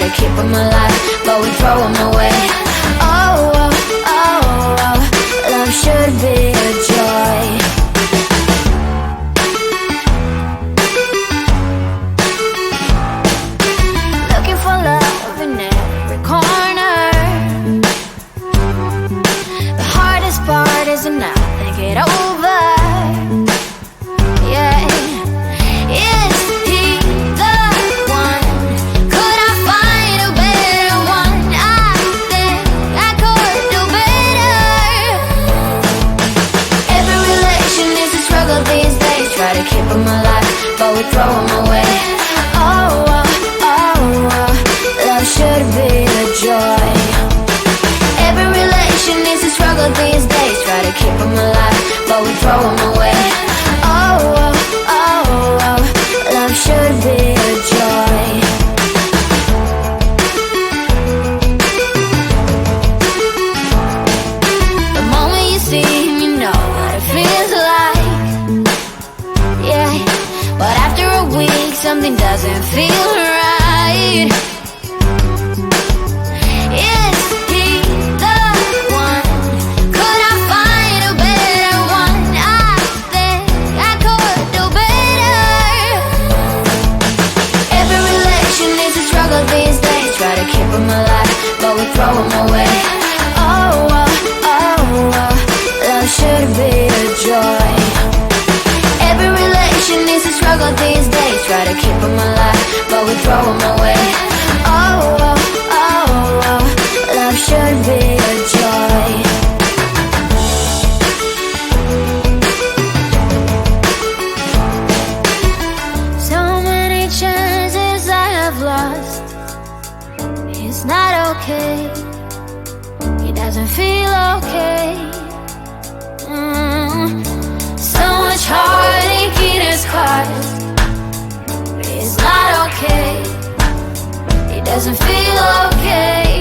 to keep them alive, but we throw them away. Oh, oh, oh, oh, love should be a joy. Looking for love in every corner. The hardest part is to not think it over. Yeah, is he the one? Could I find a better one? I think I could do better. Every relation is a struggle these days. Try to keep them alive, but we throw them away. Oh, oh, oh, oh, love should be a joy. Every relation is a struggle these days. Try to keep them alive, but we throw them away. Oh, oh, oh, oh, love should be a joy. The moment you see him, you know what it feels like. Yeah, but after a week, something doesn't feel right. Is he the one? Could I find a better one? I think I could do better. Every relation is a struggle these days. Try to keep them alive, but we throw them away. Oh, oh, oh, oh, love should be a joy. Every relation is a struggle these days. Try to keep them alive, but we throw them away. Oh, oh, oh, oh, love should be a joy. So many chances I have lost. It's not okay. He doesn't feel okay. So much heartache in his heart. It's not okay. He doesn't feel okay.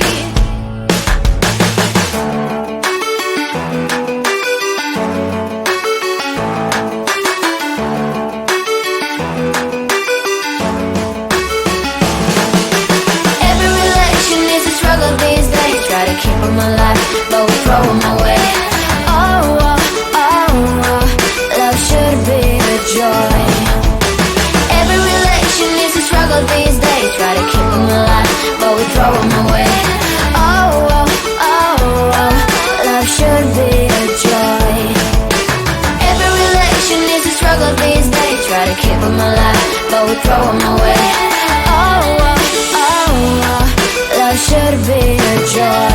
Every relation is a struggle these days. Try to keep them alive, but we throw them away. Oh, oh, oh, oh, love should be a joy. Every relation is a struggle these days. Try to keep them alive, but we throw them away. Oh, oh, oh, oh, love should be a joy. Every relation is a struggle these days. Try to keep them alive, but we throw them away. Oh, oh, oh, oh, love should be a joy.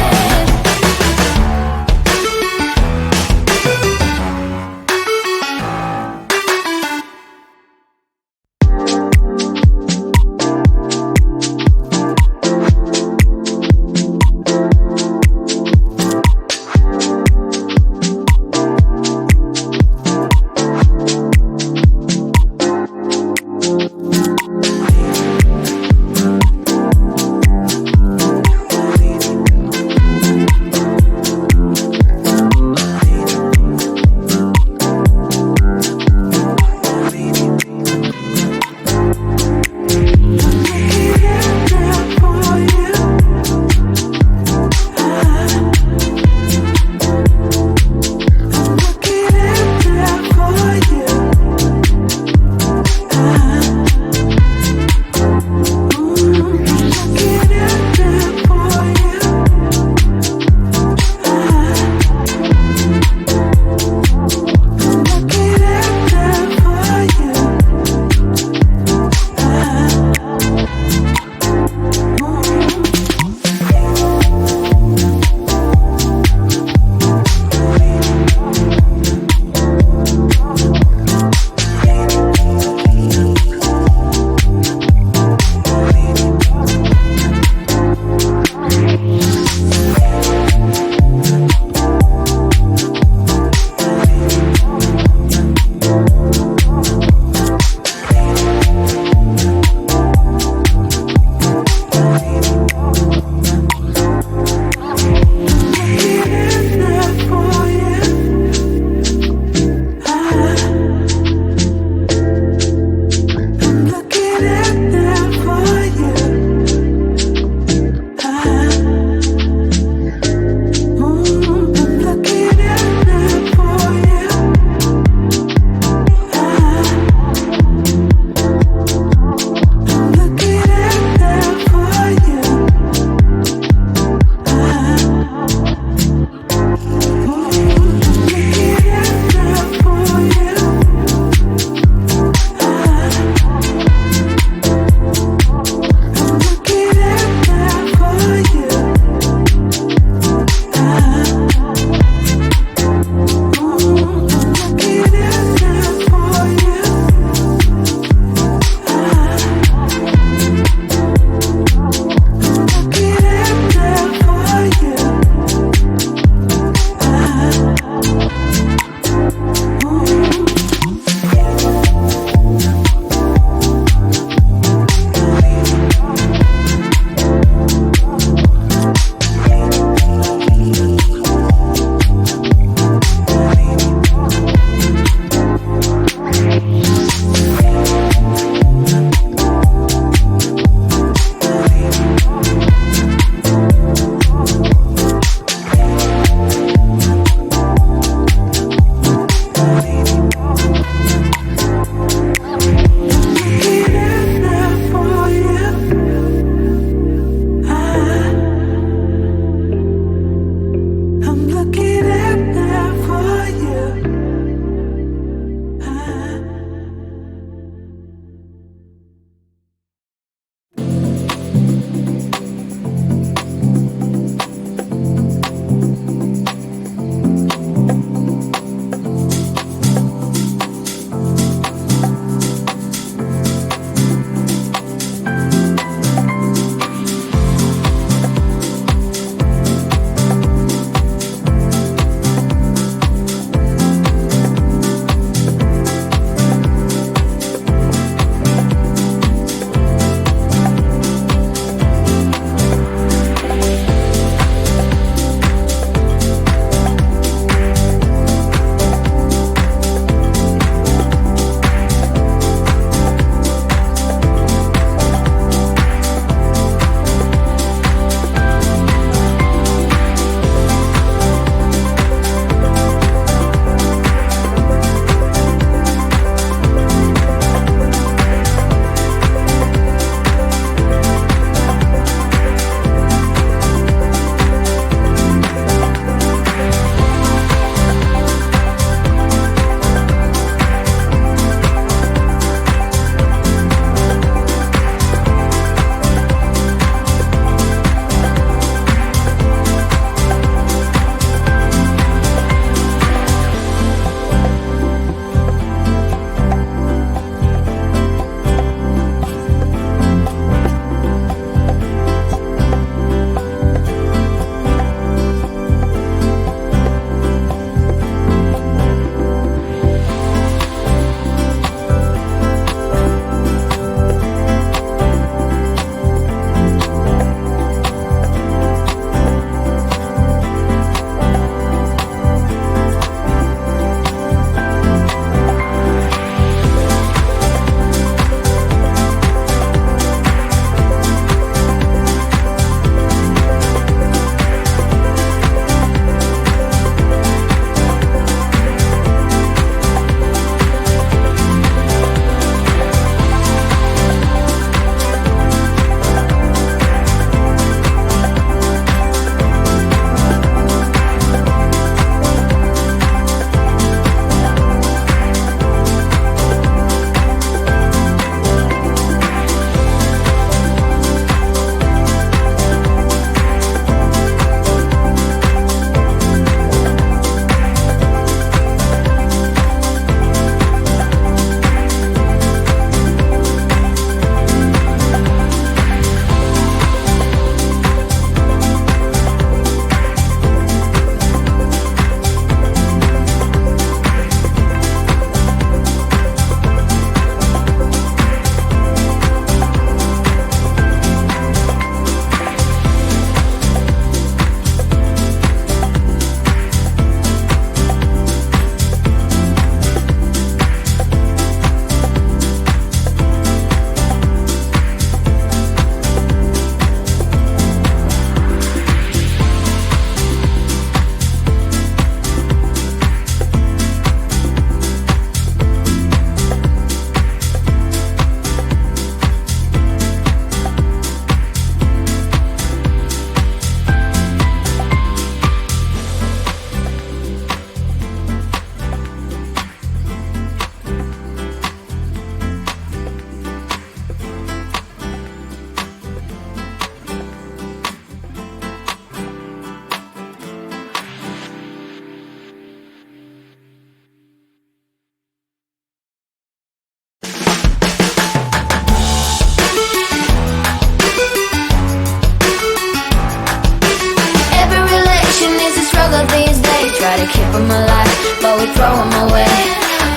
keep them alive, but we throw them away.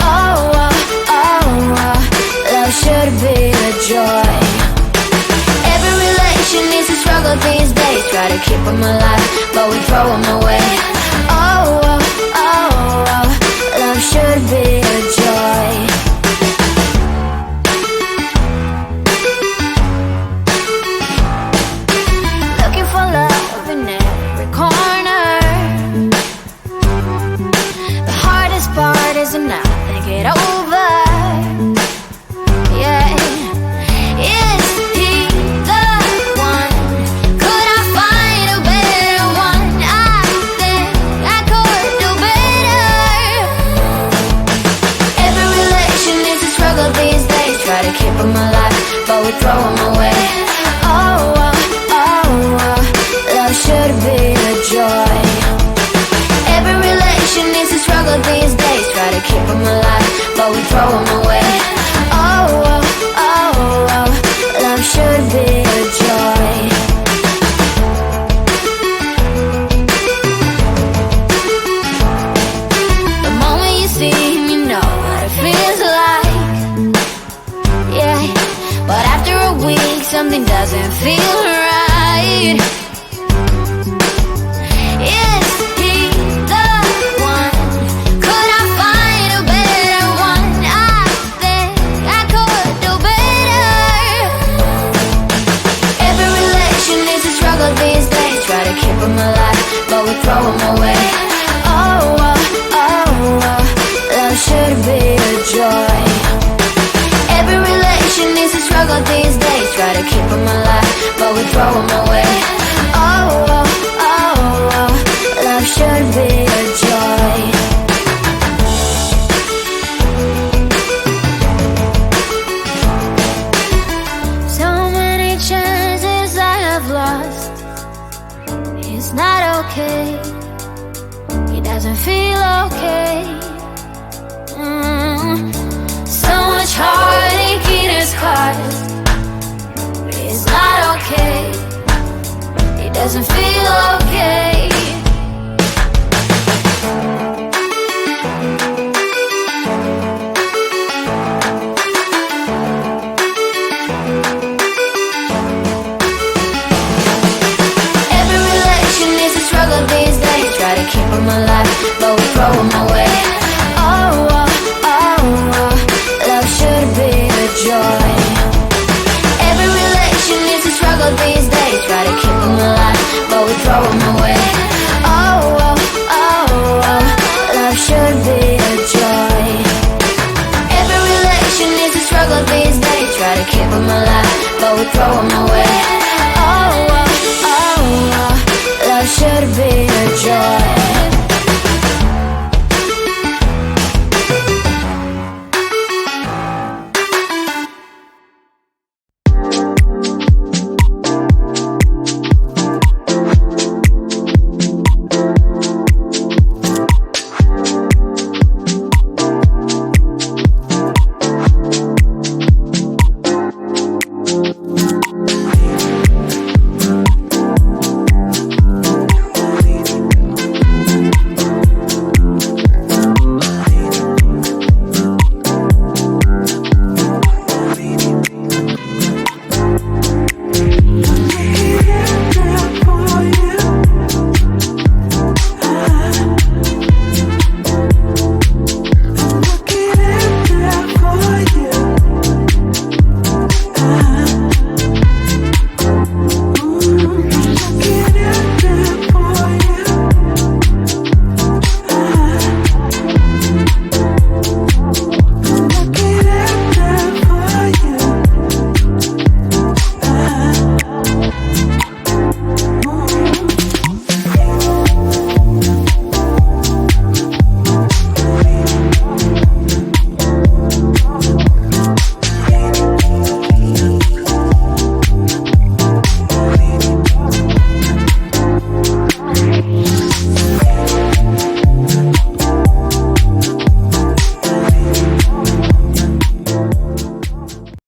Oh, oh, oh, oh, love should be a joy. Every relation needs a struggle these days. Try to keep them alive, but we throw them away. Oh, oh, oh, oh, love should be a joy. Looking for love in every corner. The hardest part is to not think it over. Yeah. Is he the one? Could I find a better one? I think I could do better. Every relation is a struggle these days. Try to keep them alive, but we throw them away. Oh, oh, oh, oh, love should be a joy. Every relation is a struggle these days. Try to keep them alive, but we throw them away. Oh, oh, oh, oh, love should be a joy. The moment you see him, you know what it feels like. Yeah, but after a week, something doesn't feel right. Is he the one? Could I find a better one? I think I could do better. Every relation is a struggle these days. Try to keep them alive, but we throw them away. Oh, oh, oh, oh, love should be a joy. Every relation is a struggle these days. Try to keep them alive, but we throw them away. Oh, oh, oh, oh, love should be a joy. So many chances I have lost. It's not okay. He doesn't feel okay. So much heartache in his heart. It's not okay. He doesn't feel okay. Every relation is a struggle these days. Try to keep them alive, but we throw them away. Oh, oh, oh, oh, love should be a joy. Every relation is a struggle these days. Try to keep them alive, but we throw them away. Oh, oh, oh, oh, love should be a joy. Every relation is a struggle these days. Try to keep them alive, but we throw them away.